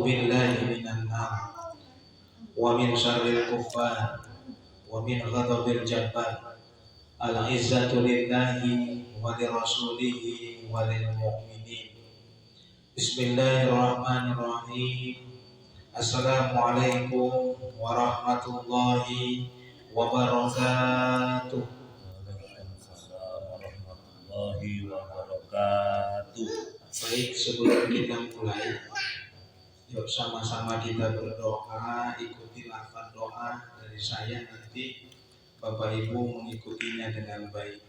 بالله من النار ومن شر الكفار ومن غضب الجبار العزة لله ولرسوله وللمؤمنين. بسم الله الرحمن الرحيم. Assalamualaikum warahmatullahi wabarakatuh. Warahmatullahi wabarakatuh. Baik, sebelum kita mulai, yuk sama-sama kita berdoa. Ikuti lafaz doa dari saya, nanti Bapak Ibu mengikutinya dengan baik.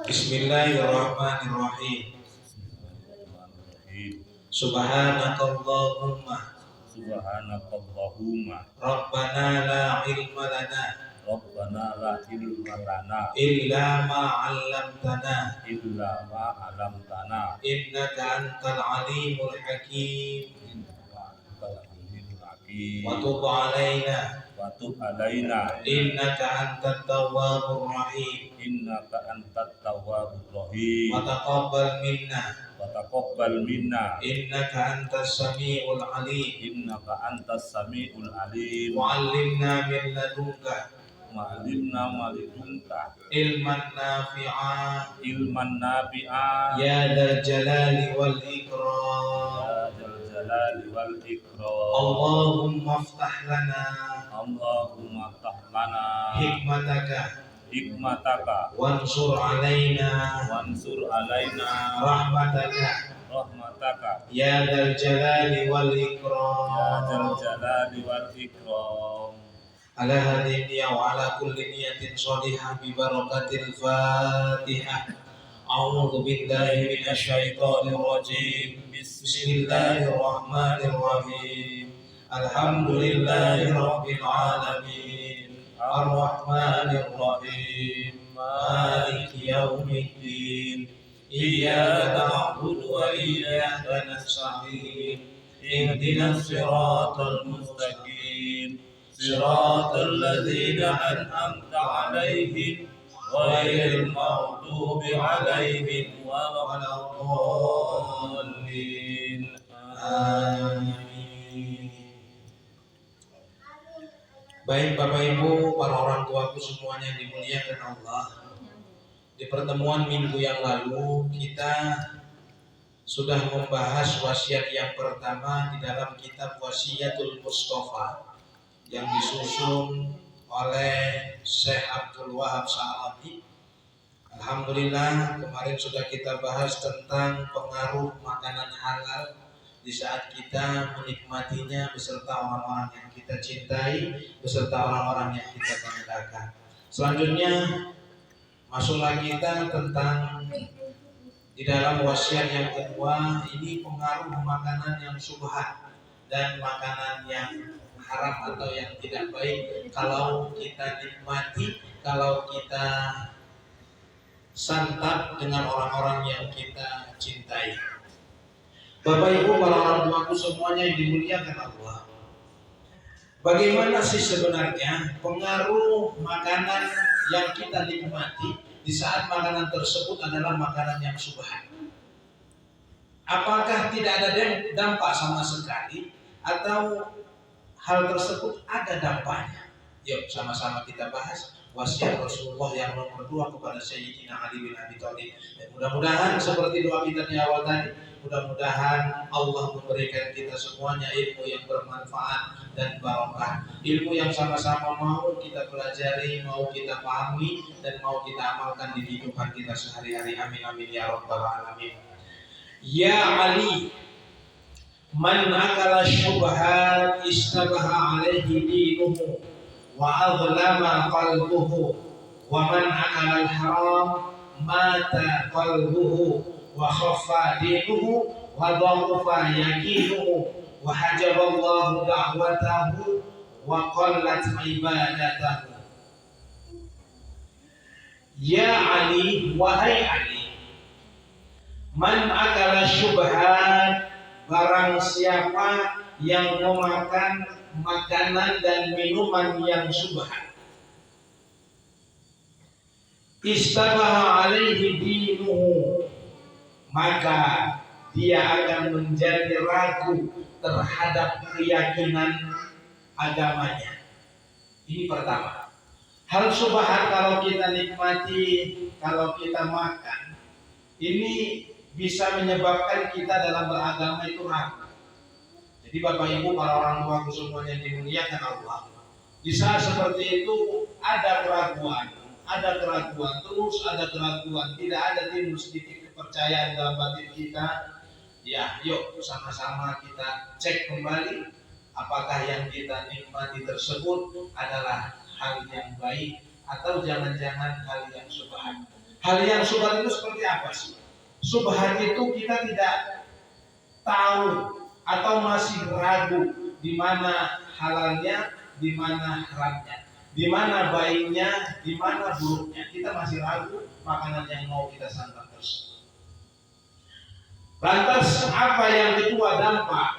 Bismillahirrahmanirrahim. Subhanakallahumma Rabbana la ilma lana illa ma 'allamtana innaka antal alimul hakim wa tub alaina innaka antat tawwabur rahim wa taqabbal minna innaka antas samiul alim wa 'allimna min ladunka ilman nafi'a ya dzal jalali wal ikram. Allahumma aftah lana hikmataka wansur alaina rahmataka ya dzal jalali wal ikram. Ala hadhihi wa ala kulli niyatin shalihah bi barakatil Fatihah. A'udzu billahi minasy syaithanir rajim. Bismillahirrahmanirrahim. Alhamdulillahi rabbil alamin. Ar-rahmanir rahim. Maliki yaumiddin. Iyyaka na'budu wa iyyaka nasta'in. Ihdinas siratal mustaqim. Siratal ladzina an'amta 'alaihim ghairil maghdubi 'alaihim waladdallin. Amin. Baik Bapak Ibu, para orang tuaku semuanya yang dimuliakan Allah. Di pertemuan minggu yang lalu kita sudah membahas wasiat yang pertama di dalam kitab Wasiyatul Mustafa yang disusun oleh Syekh Abdul Wahab Sa'alabi. Alhamdulillah, kemarin sudah kita bahas tentang pengaruh makanan halal di saat kita menikmatinya beserta orang-orang yang kita cintai, beserta orang-orang yang kita banggakan. Selanjutnya masuklah kita tentang di dalam wasiat yang kedua, ini pengaruh makanan yang syubhat dan makanan yang haram atau yang tidak baik kalau kita nikmati, kalau kita santap dengan orang-orang yang kita cintai. Bapak Ibu, para orang tuaku semuanya yang dimuliakan Allah. Bagaimana sih sebenarnya pengaruh makanan yang kita nikmati di saat makanan tersebut adalah makanan yang syubhat? Apakah tidak ada dampak sama sekali atau hal tersebut ada dampaknya? Yuk sama-sama kita bahas wasiat Rasulullah yang nomor 2 kepada Sayyidina Ali bin Abi Thalib. Dan mudah-mudahan seperti doa kita di awal tadi, mudah-mudahan Allah memberikan kita semuanya ilmu yang bermanfaat dan barokah, ilmu yang sama-sama mau kita pelajari, mau kita pahami, dan mau kita amalkan di kehidupan kita sehari-hari. Amin amin ya rabbal alamin. Ya Ali, man akala syubhat istabaha alaihi dinuhu wa adlama qalbuhu wa man akala al-haram mata qalbuhu wa khaffa dinuhu wa dhafa yaqinuhu wa hajaballahu da'watahu wa qallat ibadatahu. Ya Ali, wahai Ali, man akala syubhat, barang siapa yang memakan makanan dan minuman yang syubhat, istabaha alaihi dinuhu, maka dia akan menjadi ragu terhadap keyakinan agamanya. Ini pertama. Hal syubhat kalau kita nikmati, kalau kita makan, ini bisa menyebabkan kita dalam beragama itu ragu. Jadi Bapak Ibu, para orang tua semuanya dimuliakan Allah, di saat seperti itu ada keraguan, terus ada keraguan, tidak ada timbul sedikit kepercayaan dalam batin kita. Ya, yuk sama-sama kita cek kembali apakah yang kita nikmati tersebut adalah hal yang baik atau jangan-jangan hal yang syubhat. Hal yang syubhat itu seperti apa sih? Syubhat itu kita tidak tahu atau masih ragu di mana halalnya, di mana haramnya, di mana baiknya, di mana buruknya. Kita masih ragu makanan yang mau kita santap tersebut. Lantas apa yang kedua dampak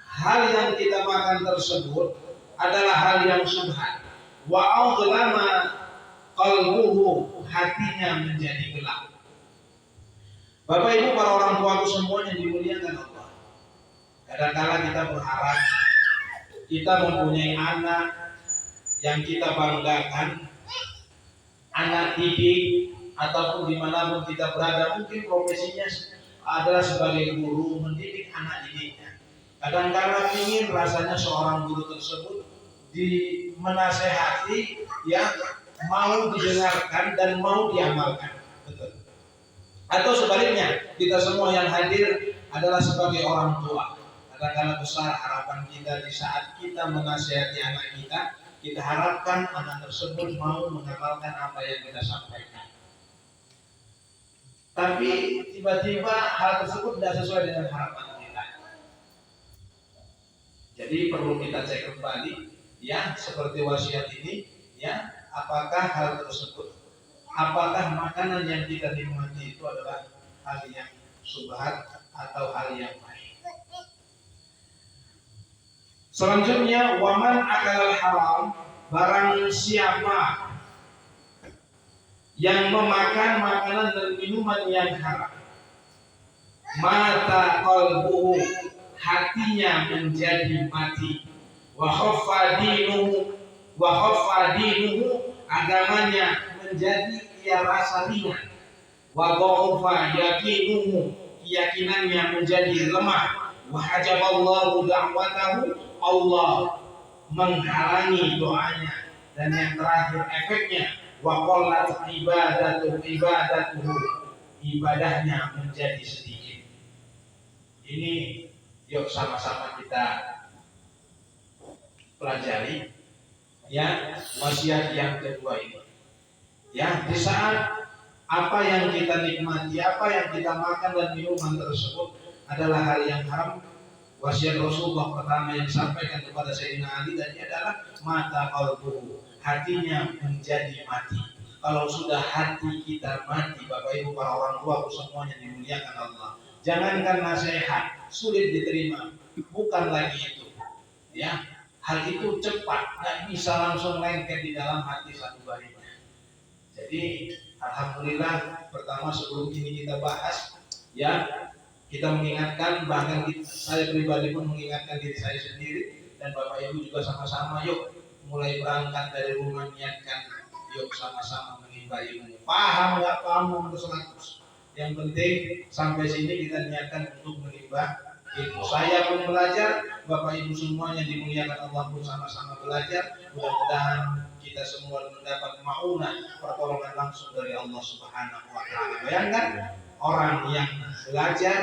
hal yang kita makan tersebut adalah hal yang syubhat. Wa aghlama qalbuhu, hatinya menjadi gelap. Bapak Ibu, para orang tuaku semuanya dimuliakan Allah. Kadang-kala kita berharap kita mempunyai anak yang kita banggakan, anak didik, ataupun dimanapun kita berada, mungkin profesinya adalah sebagai guru mendidik anak didiknya. Kadang-kala ingin rasanya seorang guru tersebut menasehati, ya, mau didengarkan dan mau diamalkan. Betul. Atau sebaliknya, kita semua yang hadir adalah sebagai orang tua. Kadang-kala besar harapan kita di saat kita menasehati anak kita harapkan anak tersebut mau mengamalkan apa yang kita sampaikan. Tapi tiba-tiba hal tersebut tidak sesuai dengan harapan kita. Jadi perlu kita cek kembali, ya, seperti wasiat ini, ya, apakah hal tersebut, apakah makanan yang kita nikmati itu adalah hal yang syubhat atau hal yang baik. Selanjutnya, waman akal haram, barang siapa yang memakan makanan dan minuman yang haram, mata qalbuhu, hatinya menjadi mati, wa khaffa dinuhu, agamanya menjadi ia rasa ringan, wa dha'ufa yaqinuhu, keyakinannya menjadi lemah, wa hajaballahu da'watahu, Allah menghalangi doanya, dan yang terakhir efeknya wa qallat ibadatuhu, ibadahnya menjadi sedikit. Ini yuk sama-sama kita pelajari, ya, wasiat yang kedua ini. Ya, di saat apa yang kita nikmati, apa yang kita makan dan minuman tersebut adalah hal yang haram, wasiat Rasulullah pertama yang disampaikan kepada Sayyidina Ali tadi adalah mata qalbuhu, hatinya menjadi mati. Kalau sudah hati kita mati, Bapak Ibu, para orang tua semuanya dimuliakan Allah, jangankan nasihat sulit diterima, bukan lagi itu, ya, hal itu cepat, nggak bisa langsung lengket di dalam hati satu baginya. Jadi alhamdulillah, pertama sebelum ini kita bahas, ya, kita mengingatkan, bahkan saya pribadi pun mengingatkan diri saya sendiri dan Bapak Ibu juga sama-sama, yuk mulai berangkat dari rumah, niatkan, yuk sama-sama menimba ilmu. Paham nggak paham 100%. Yang penting sampai sini kita niatkan untuk menimba ilmu. Saya pun belajar, Bapak Ibu semuanya dimuliakan Allah pun sama-sama belajar. Mudah-mudahan kita semua mendapat maunah, pertolongan langsung dari Allah Subhanahu wa taala. Bayangkan orang yang belajar,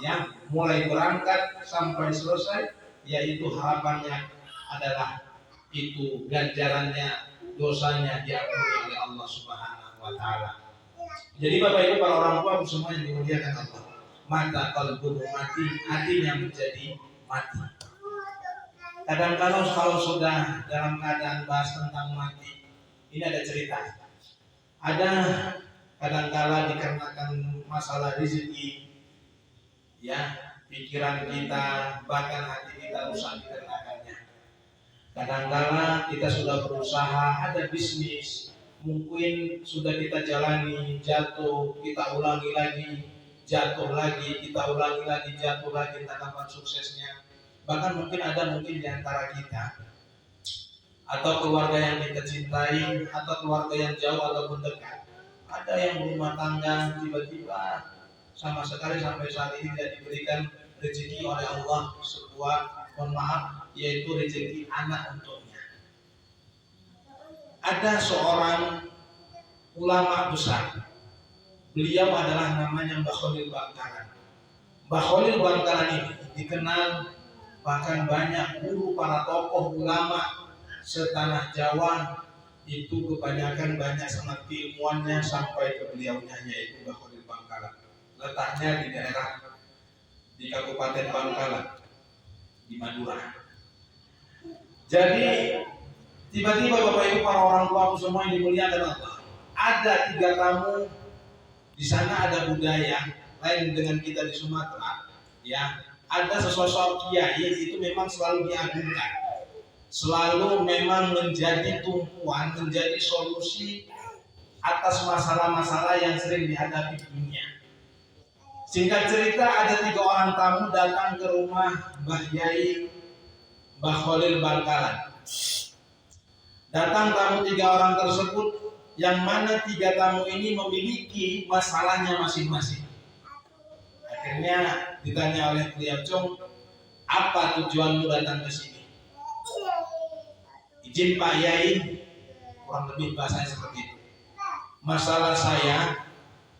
yang mulai berangkat sampai selesai, yaitu harapannya adalah itu ganjarannya, dosanya diampuni oleh Allah Subhanahu wa taala. Jadi Bapak Ibu, para orang tua semua yang dimuliakan Allah, mata qalbuhu mati, hatinya menjadi mati. Kadang-kadang kalau sudah dalam keadaan bahas tentang mati, ini ada cerita. Ada kadang-kala dikarenakan masalah rezeki, ya, pikiran kita bahkan hati kita rusak dikarenakannya. Kadang-kala kita sudah berusaha, ada bisnis, mungkin sudah kita jalani, jatuh, kita ulangi lagi, jatuh lagi, kita ulangi lagi, jatuh lagi, tak dapat suksesnya. Bahkan mungkin di antara kita atau keluarga yang kita cintai atau keluarga yang jauh ataupun dekat, ada yang berumah tangga tiba-tiba sama sekali sampai saat ini tidak diberikan rezeki oleh Allah sebuah, mohon maaf, yaitu rezeki anak untuknya. Ada seorang ulama besar, beliau adalah namanya Mbah Khalil Bangkalan. Mbah Khalil Bangkalan ini dikenal bahkan banyak guru para tokoh ulama setanah Jawa itu kebanyakan banyak sangat keilmuannya sampai ke beliaunya, yaitu Mbah Khalil Bangkalan. Letaknya di daerah di Kabupaten Bangkalan di Madura. Jadi tiba-tiba Bapak Ibu para orang tua semua yang dimuliakan Allah, ada 3 tamu di sana. Ada budaya lain dengan kita di Sumatera, ya. Ada sesosok kiai itu memang selalu diagungkan, selalu memang menjadi tumpuan, menjadi solusi atas masalah-masalah yang sering dihadapi dunia. Singkat cerita, ada 3 orang tamu datang ke rumah Mbah Yai Mbah Khalil Bangkalan. Datang tamu 3 orang tersebut, yang mana 3 tamu ini memiliki masalahnya masing-masing. Akhirnya ditanya oleh beliau, "Cung, apa tujuanmu datang ke sini?" "Izin Pak Yai," kurang lebih bahasanya seperti itu. "Masalah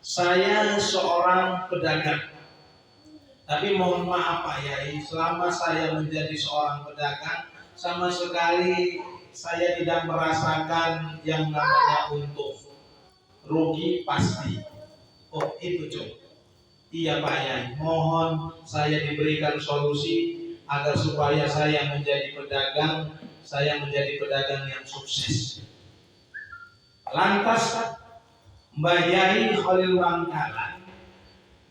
saya seorang pedagang. Tapi mohon maaf Pak Yai, selama saya menjadi seorang pedagang, sama sekali saya tidak merasakan yang namanya untung. Rugi pasti." "Oh itu Cung." "Iya Pak Yai, mohon saya diberikan solusi agar supaya saya menjadi pedagang yang sukses." Lantas Mbah Yai Khalil Bangkalan,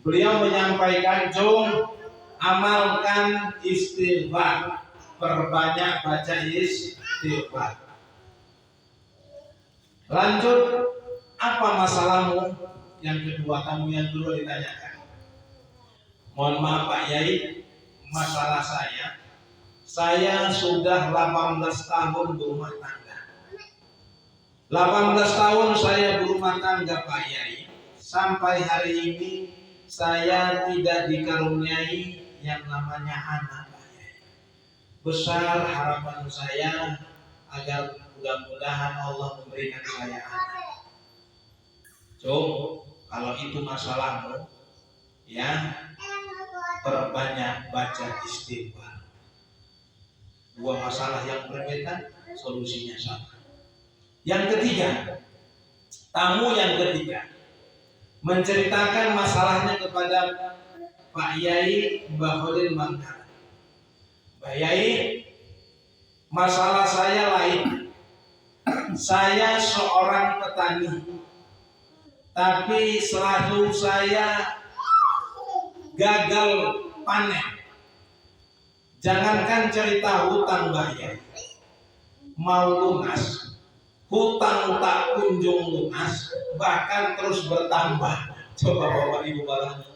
beliau menyampaikan, "Cung, amalkan istighfar, perbanyak baca istighfar." "Lanjut, apa masalahmu?" Yang kedua, tamu yang kedua ditanyakan. "Mohon maaf Pak Yai, masalah saya sudah 18 tahun berumah tangga. 18 tahun saya berumah tangga Pak Yai. Sampai hari ini saya tidak dikaruniai yang namanya anak Pak Yai. Besar harapan saya agar mudah-mudahan Allah memberikan saya anak." "Cung, kalau itu masalahmu, ya, perbanyak baca istighfar. 2 masalah yang berbeda, solusinya sama." Yang ketiga, tamu yang ketiga menceritakan masalahnya kepada Pak Yai Mbah Khalil Bangkalan. "Mbah Yai, masalah saya lain. Saya seorang petani, tapi selalu saya gagal panen. Jangankan cerita hutang Mbah Yai, mau lunas, hutang tak kunjung lunas, bahkan terus bertambah." Coba Bapak Ibu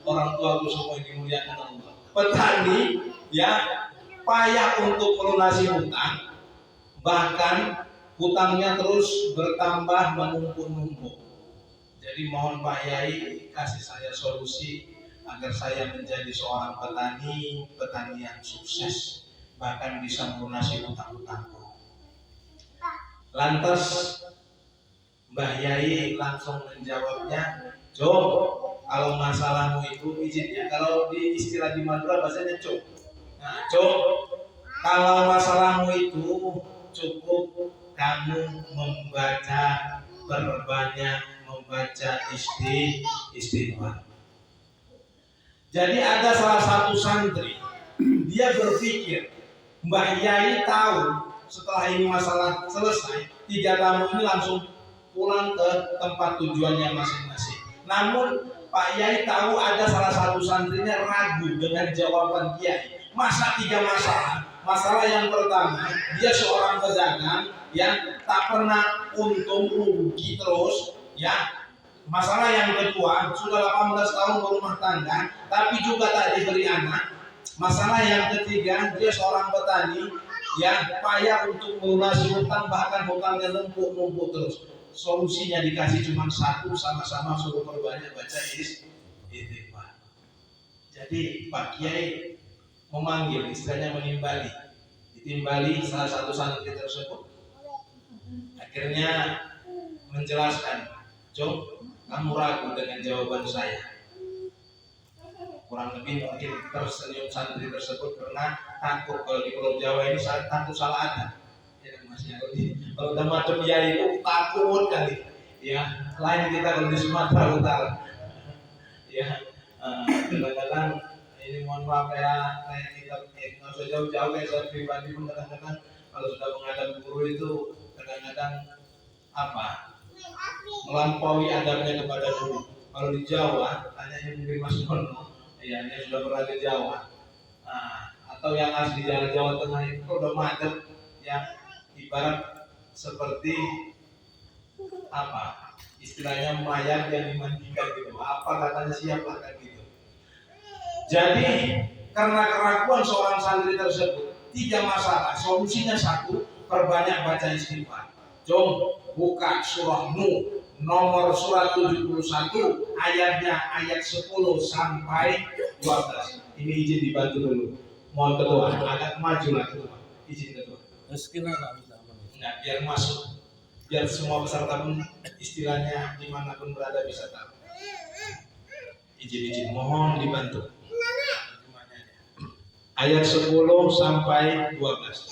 orang tuaku semua yang dimuliakan Allah. Petani, ya, payah untuk melunasi hutang, bahkan hutangnya terus bertambah, menumpuk-numpuk. Jadi mohon Pak Yai kasih saya solusi agar saya menjadi seorang petani yang sukses, bahkan bisa melunasi hutang-hutangku. Lantas Mbah Yai langsung menjawabnya, "Cung, kalau masalahmu itu izin ya, kalau di istilah di Madura bahasanya cung. Nah, cung, kalau masalahmu itu cukup kamu berbanyak membaca istighfar." Jadi ada salah satu santri, dia berpikir Mbah Yai tahu setelah ini masalah selesai, 3 tamu ini langsung pulang ke tempat tujuannya masing-masing. Namun Pak Yai tahu ada salah satu santrinya ragu dengan jawaban Kiai. Masa 3 masalah? Masalah yang pertama, dia seorang pedagang yang tak pernah untung, rugi terus, ya. Masalah yang kedua, sudah 18 tahun berumah tangga, tapi juga tak diberi anak. Masalah yang ketiga, dia seorang petani yang payah untuk melunasi hutang, bahkan hutangnya numpuk terus. Solusinya dikasih cuma satu, sama-sama suruh perbanyak baca istighfar. Jadi Pak Kiai memanggil, istilahnya menimbali, ditimbali salah satu santri tersebut. Akhirnya menjelaskan, Jom, kamu ragu dengan jawaban saya. Kurang lebih mungkin tersenyum santri tersebut karena takut kalau di Pulau Jawa ini takut salah ada. Ya Mas ya, kalau udah macam ya itu takut kali. Ya, lain kita kalau di Sumatera Utara. Ya, kadang-kadang ini mohon maaf ya, kayak kita nggak usah jauh-jauh kayak saya pribadi pun kadang-kadang kalau sudah menghadap guru itu kadang-kadang melampaui adabnya kepada guru. Kalau di Jawa, hanya yang mungkin Mas Nono, ya yang sudah pernah di Jawa, atau yang asli dari Jawa Tengah itu udah macet, ya ibarat seperti istilahnya mayat yang dimandikan gitu. Apa katanya siapa kan gitu. Jadi karena keraguan seorang santri tersebut, 3 masalah. Solusinya satu, perbanyak baca istighfar. Jom buka surah Nuh nomor surat 71 ayatnya ayat 10 sampai 12. Ini izin dibantu dulu. Mohon ketua, agak maju lah ketua. Izin ketua. Enggak, biar masuk, biar semua peserta pun istilahnya dimanapun berada bisa tahu. Izin, mohon dibantu. Ayat 10 sampai 12.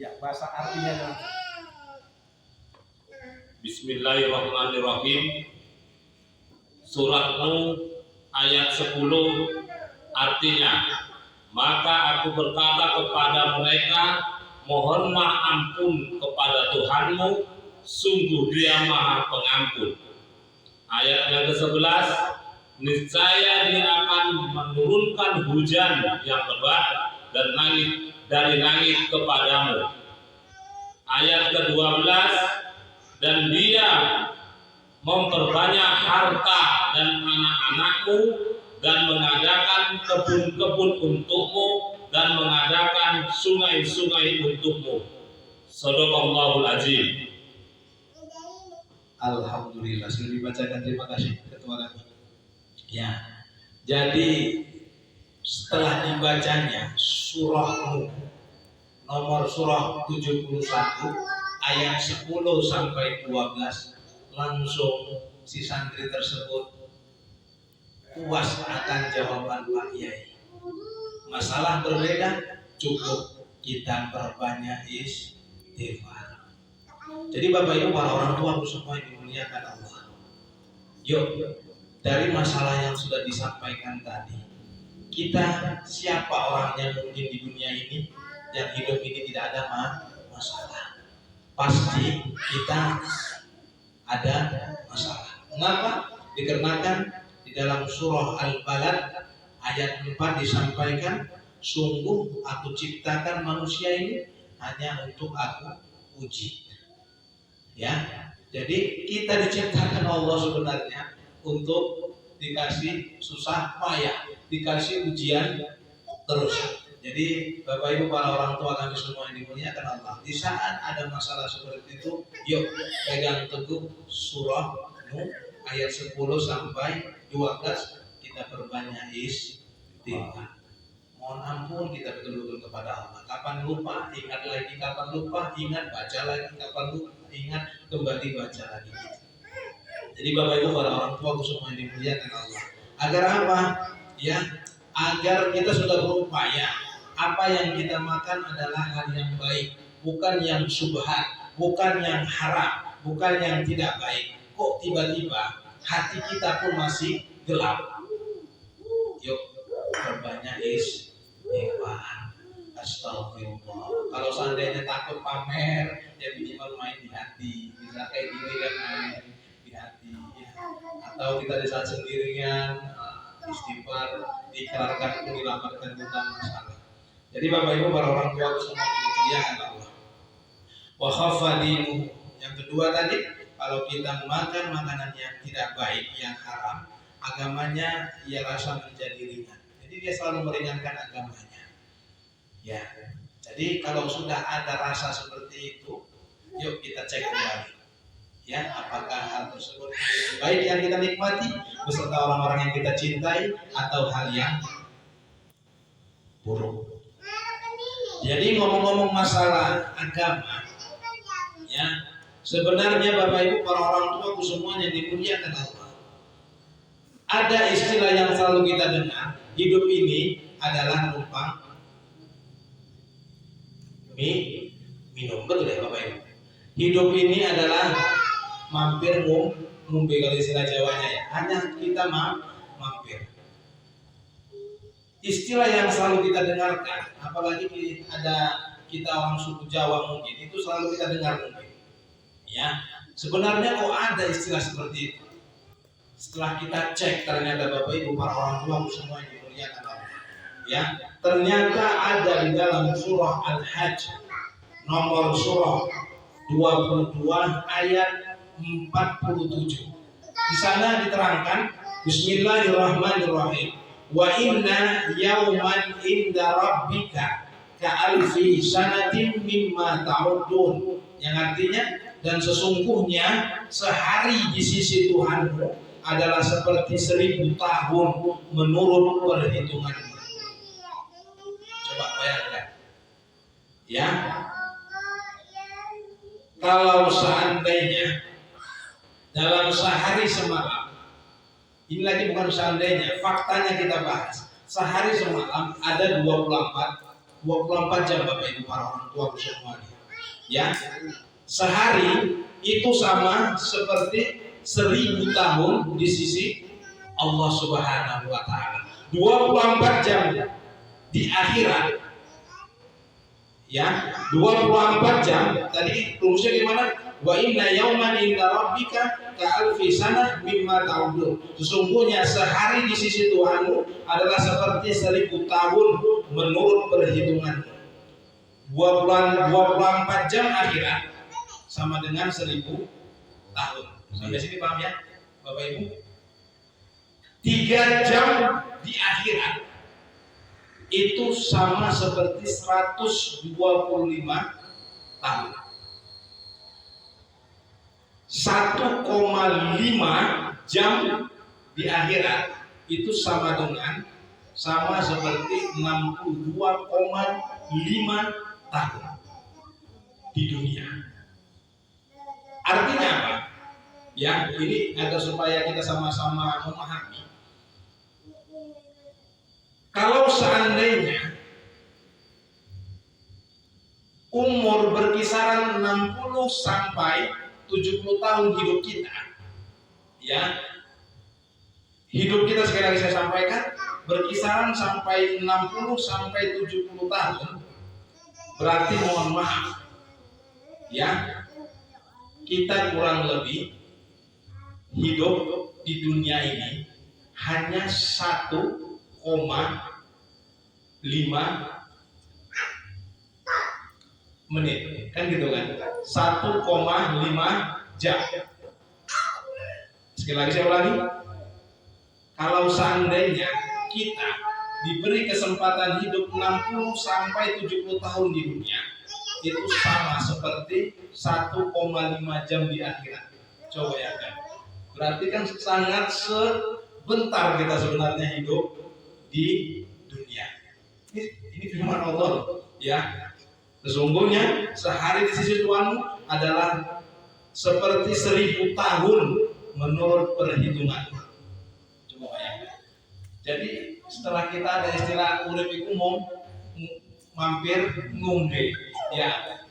Ya, bahasa artinya dong. Bismillahirrahmanirrahim. Surat Nuh ayat 10 artinya, maka aku berkata kepada mereka, mohonlah ampun kepada Tuhanmu, sungguh Dia Maha Pengampun. Ayat yang ke-11, niscaya Dia akan menurunkan hujan yang lebat dan dari langit kepadamu. Ayat ke-12, dan Dia memperbanyak harta dan anak-anakmu dan mengadakan kebun-kebun untukmu dan mengadakan sungai-sungai untukmu. Shadaqallahul Azim. Alhamdulillah, sudah dibacakan. Terima kasih ketua kami. Ya, jadi setelah dibacanya surah Nuh nomor surah 71 ayat 10 sampai 12, langsung si santri tersebut puas akan jawaban Pak Kiai. Masalah berbeda, cukup kita perbanyak istighfar. Jadi Bapak Ibu para orang tua semua yang dimuliakan Allah, yuk dari masalah yang sudah disampaikan tadi, kita siapa orang yang mungkin di dunia ini yang hidup ini tidak ada masalah? Pasti kita ada masalah. Mengapa? Dikarenakan di dalam surah Al-Balad ayat 4 disampaikan, sungguh aku ciptakan manusia ini hanya untuk aku uji. Ya, jadi kita diciptakan Allah sebenarnya untuk dikasih susah payah, dikasih ujian terus. Jadi Bapak Ibu para orang tua kami semua yang dimuliakan Allah, di saat ada masalah seperti itu, yuk pegang teguh surah Nuh ayat 10 sampai 12, kita perbanyak istighfar. Mohon ampun kita betul-betul kepada Allah. Kapan lupa, ingat lagi. Kapan lupa, ingat, baca lagi. Kapan lupa, ingat, kembali baca lagi. Jadi Bapak Ibu para orang tua semua yang dimuliakan Allah, agar apa? Ya, agar kita sudah berupaya apa yang kita makan adalah hal yang baik, bukan yang syubhat, bukan yang haram, bukan yang tidak baik. Kok tiba-tiba hati kita pun masih gelap? Yuk perbanyak istighfar. Astagfirullah. Kalau seandainya takut pamer, ya minimal main di hati. Bisa kayak gini kan, main di hati ya. Atau kita di saat sendirian istighfar, diikrarkan pun dilaporkan tentang masalah. Jadi Bapak Ibu para orang tua semua dimuliakan Allah. Wa khafadinu, Yang kedua tadi, kalau kita makan makanan yang tidak baik, yang haram, agamanya ia rasa menjadi ringan. Jadi dia selalu meringankan agamanya. Ya. Jadi kalau sudah ada rasa seperti itu, yuk kita cek kembali. Ya, apakah hal tersebut baik yang kita nikmati beserta orang-orang yang kita cintai atau hal yang buruk. Jadi ngomong-ngomong masalah agama, ya sebenarnya Bapak Ibu para orang tua semuanya dimuliakan Allah. Ada istilah yang selalu kita dengar, hidup ini adalah numpang minum, betul ya Bapak Ibu? Hidup ini adalah mampir ngombe kalau istilah Jawanya ya. Hanya kita mampir. Istilah yang selalu kita dengarkan, apalagi ada kita orang suku Jawa mungkin, itu selalu kita dengar mungkin. Ya, sebenarnya kok ada istilah seperti itu. Setelah kita cek ternyata Bapak Ibu para orang tua semua yang dimuliakan Allah. Ya, ternyata ada di dalam surah Al-Hajj nomor surah 22 ayat 47. Di sana diterangkan Bismillahirrahmanirrahim. Wa inna yawman inda rabbika ka'alfi sanatin mimma ta'udun. Yang artinya, dan sesungguhnya sehari di sisi Tuhanmu adalah seperti 1000 tahun menurut perhitunganmu. Coba bayangkan. Ya. Kalau seandainya dalam sehari semalam, ini lagi bukan seandainya, faktanya kita bahas. Sehari semalam ada 24 jam Bapak Ibu para orang tua semuanya. Ya, sehari itu sama seperti 1000 tahun di sisi Allah Subhanahu wa Ta'ala. 24 jam di akhirat. Ya, 24 jam. Tadi rumusnya gimana? Wa inna yawman inda rabbika ka'alfi sanah mimma ta'udun. Sesungguhnya sehari di sisi Tuhanmu adalah seperti 1000 tahun menurut perhitungan. 24 jam akhirat sama dengan 1000 tahun. Sampai sini paham ya, Bapak Ibu? 3 jam di akhirat itu sama seperti 125 tahun. 1,5 jam di akhirat itu sama seperti 62,5 tahun di dunia. Artinya apa? Ya, ini agar supaya kita sama-sama memahami. Kalau seandainya umur berkisaran 60 sampai 70 tahun hidup kita, ya, hidup kita sekali lagi saya sampaikan berkisaran sampai 60 sampai 70 tahun, berarti mohon maaf, ya, kita kurang lebih hidup di dunia ini hanya 1,5 menit, kan gitu kan? 1,5 jam. Sekali lagi saya ulangi, kalau seandainya kita diberi kesempatan hidup 60 sampai 70 tahun di dunia, itu sama seperti 1,5 jam di akhirat. Coba ya kan? Berarti kan sangat sebentar kita sebenarnya hidup di dunia. Ini firman Allah, ya. Sesungguhnya sehari di sisi Tuhanmu adalah seperti 1000 tahun menurut perhitungan. Coba bayangkan. Jadi setelah kita ada istilah urip iku mampir ngombe, ya.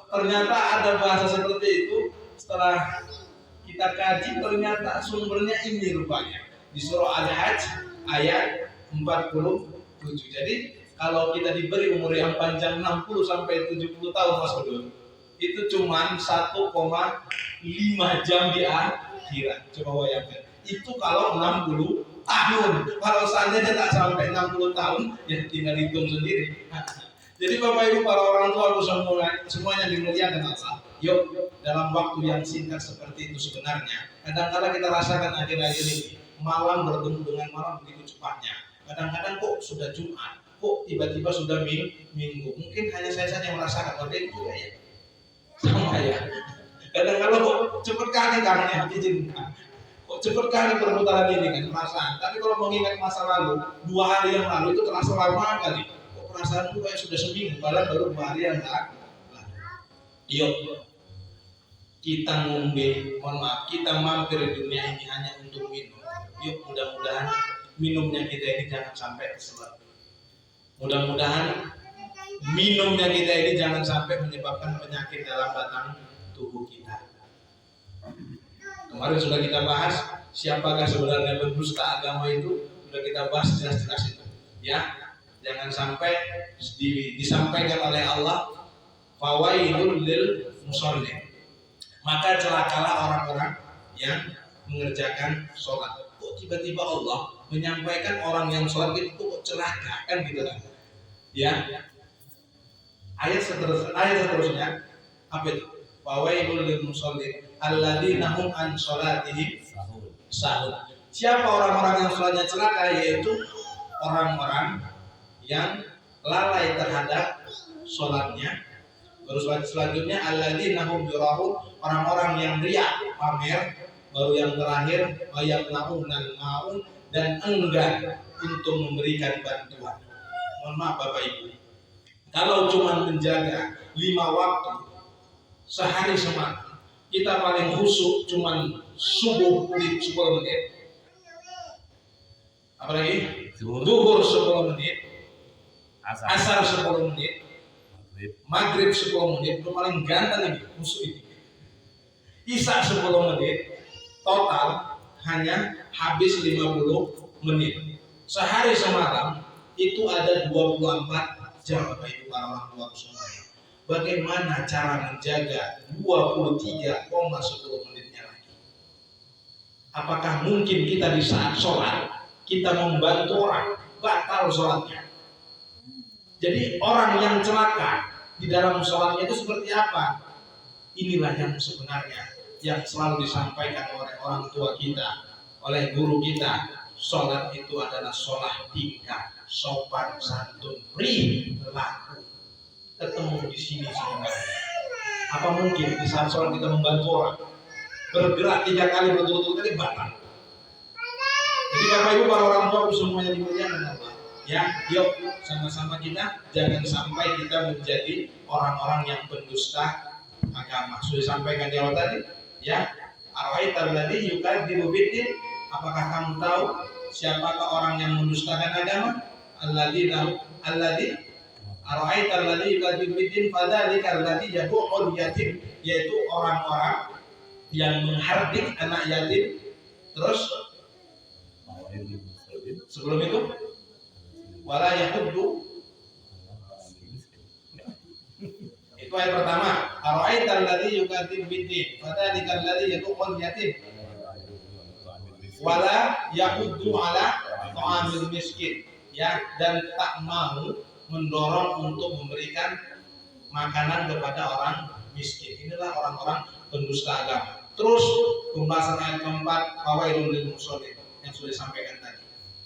Ternyata ada bahasa seperti itu. Setelah kita kaji ternyata sumbernya ini rupanya di surah Al-Hajj ayat 47. Jadi kalau kita diberi umur yang panjang 60 sampai 70 tahun Mas Bedul, itu cuma 1,5 jam di akhirat. Coba bayangkan. Itu kalau 60 tahun. Kalau seandainya tak sampai 60 tahun, ya tinggal hitung sendiri. Jadi Bapak Ibu para orang tua semuanya dimuliakan Allah. Yuk, dalam waktu yang singkat seperti itu sebenarnya, kadang-kadang kita rasakan akhir-akhir ini, malam bertemu dengan malam begitu cepatnya. Kadang-kadang kok sudah Jumat, kok tiba-tiba sudah Minggu. Mungkin hanya saya saja yang merasakan, tapi itu juga ya. Sama ya. Kadang-kadang kok cepat kali kangen izin. Kok cepat kali perputaran ini kan perasaan. Tapi kalau mengingat masa lalu, 2 hari yang lalu itu terasa lama kali. Kok perasaanku kayak sudah seminggu, padahal baru 2 hari yang lalu. Yuk, kita ngombe, mohon maaf, kita mampir di dunia ini hanya untuk minum. Yuk, mudah-mudahan minumnya kita ini jangan sampai keselak. Mudah-mudahan minumnya kita ini jangan sampai menyebabkan penyakit dalam batang tubuh kita. Kemarin sudah kita bahas siapakah sebenarnya pendusta agama itu, sudah kita bahas jelas-jelas itu. Ya, jangan sampai disampaikan oleh Allah fawailul lil musallin. Maka celakalah orang-orang yang mengerjakan sholat. Kok tiba-tiba Allah menyampaikan orang yang sholat itu kok celaka kan gitu kan? Ya. Ayat seterusnya apa itu? Fawailul lil musallin alladzina hum an sholatihim sahun. Siapa orang-orang yang sholatnya celaka? Yaitu orang-orang yang lalai terhadap sholatnya. Baru selanjutnya alladzina hum yurahun, orang-orang yang riya, pamer. Baru yang terakhir wayamnaunal maun, dan enggan untuk memberikan bantuan. Mohon maaf Bapak Ibu, kalau cuma menjaga 5 waktu sehari semalam, kita paling khusyuk cuma subuh di 10 menit, apalagi zuhur 10 menit, asar 10 menit, maghrib 10 menit, itu paling ganteng ini musuh ini. Isya 10 menit, total hanya habis 50 menit. Sehari semalam itu ada 24 jam Bapak Ibu para orang tua semuanya. Bagaimana cara menjaga 23,10 menitnya lagi? Apakah mungkin kita di saat sholat kita membantu orang batal sholatnya? Jadi orang yang celaka di dalam sholatnya itu seperti apa? Inilah yang sebenarnya yang selalu disampaikan oleh orang tua kita, oleh guru kita. Sholat itu adalah sholat tingkat, sopan, santun, perilaku. Ketemu di sini sebenarnya. Apa mungkin di saat sholat kita membantu orang? Bergerak 3 kali berturut-turut tadi batal. Jadi Bapak Ibu para orang tua semuanya dimuliakan Allah. Ya, yuk sama-sama kita jangan sampai kita menjadi orang-orang yang pendusta agama. Sudah disampaikan di awal tadi, ya. Arwaital ladzi yukadzibu biddin, apakah kamu tahu siapakah orang yang mendustakan agama? Alladzi arwaital ladzi yukadzibu biddin fadzalika alladzi yad'ul yatim, yaitu orang-orang yang menghardik anak yatim. Terus sebelum itu wala yahuddu, itu ayat pertama. Ara'aital ladzi yukadzibu biddin fadzalikal ladzi yad'ul yatim wala yahuddu ala ta'amil miskin, ya, dan tak mau mendorong untuk memberikan makanan kepada orang miskin. Inilah orang-orang pendusta agama. Terus pembahasan ayat keempat fawailul lil musallin yang sudah disampaikan tadi.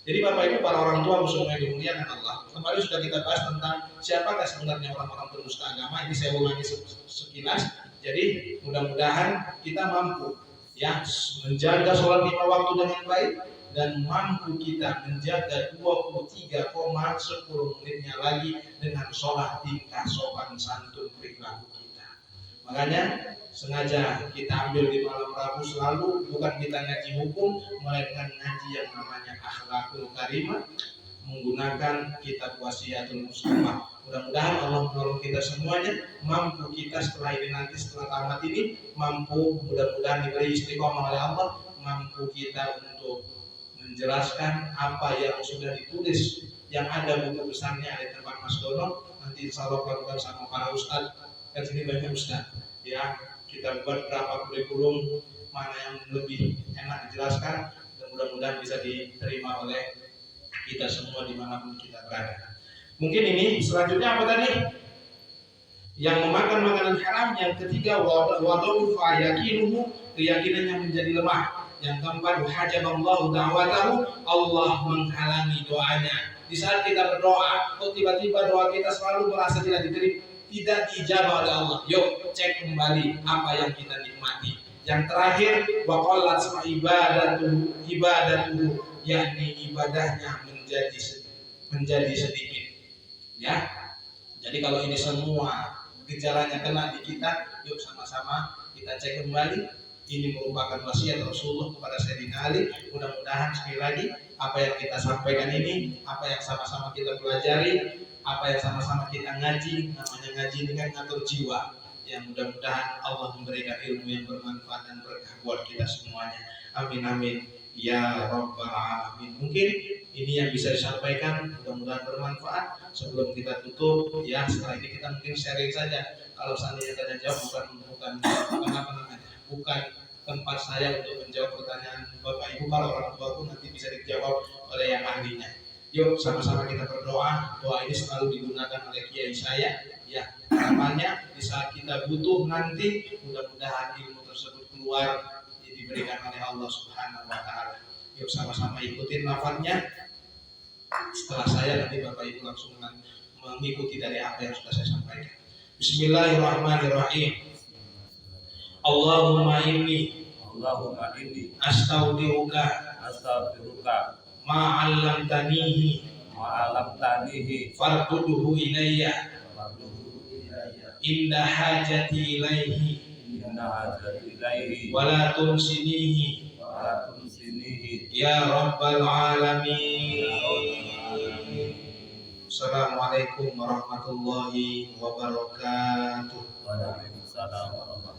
Jadi Bapak Ibu para orang tua semua yang dimuliakan Allah, kemarin sudah kita bahas tentang siapakah sebenarnya orang-orang pendusta agama. Ini saya ulangi sekilas. Jadi mudah-mudahan kita mampu ya menjaga sholat 5 waktu dengan baik, dan mampu kita menjaga 23,10 menitnya lagi dengan sholat tingkah sopan santun perilaku kita. Makanya sengaja kita ambil di malam Rabu selalu bukan kita ngaji hukum, melainkan ngaji yang namanya akhlakul karimah, menggunakan kitab wasiatul muslimah. Mudah-mudahan Allah menolong kita semuanya, mampu kita setelah ini nanti setelah tamat ini, mampu mudah-mudahan diberi istiqomah oleh Allah, mampu kita untuk menjelaskan apa yang sudah ditulis, yang ada buku besarnya ada di tempat Mas Dono. Nanti insya Allah lakukan sama para ustadz, kan sini banyak ustadz ya. Kita buat berapa kurikulum mana yang lebih enak dijelaskan, dan mudah-mudahan bisa diterima oleh kita semua dimanapun kita berada. Mungkin ini selanjutnya apa tadi? yang memakan makanan haram. Yang ketiga, wadaufa yaqinuhu, keyakinannya menjadi lemah. Yang keempat, hajaballahu da'watahu, Allah menghalangi doanya. Di saat kita berdoa, kok tiba-tiba doa kita selalu merasa tidak diterima, tidak dijabah oleh Allah. Yuk cek kembali apa yang kita nikmati. Yang terakhir, waqallat ibadatuhu, yakni ibadahnya menjadi sedikit. Ya. Jadi kalau ini semua gejalanya kena di kita, yuk sama-sama kita cek kembali. Ini merupakan wasiat Rasulullah kepada Sayyidina Ali. Mudah-mudahan sekali lagi apa yang kita sampaikan ini, apa yang sama-sama kita pelajari, apa yang sama-sama kita ngaji, namanya ngaji ini kan ngatur jiwa. Yang mudah-mudahan Allah memberikan ilmu yang bermanfaat dan berkah buat kita semuanya. Amin amin ya rabbal alamin. Mungkin ini yang bisa disampaikan, mudah-mudahan bermanfaat. Sebelum kita tutup, ya setelah ini kita mungkin sharing saja. Kalau seandainya tanya jawab bukan tempat saya untuk menjawab pertanyaan Bapak Ibu. Kalau orang tua pun nanti bisa dijawab oleh yang ahlinya. Yuk sama-sama kita berdoa. Doa ini selalu digunakan oleh kiai saya. Ya, harapannya di saat kita butuh nanti, mudah-mudahan ilmu tersebut keluar diberikan oleh Allah Subhanahu wa taala. Yuk sama-sama ikutin lafaznya. Setelah saya nanti Bapak Ibu langsung mengikuti dari apa yang sudah saya sampaikan. Bismillahirrahmanirrahim. Allahumma inni astaudiruka ma'allamtanihi farduduhu ilayya inda hajati ilaihi wala tunsinihi ya rabbal alamin. Assalamualaikum warahmatullahi wabarakatuh. Waalaikumsalam warahmatullahi wabarakatuh.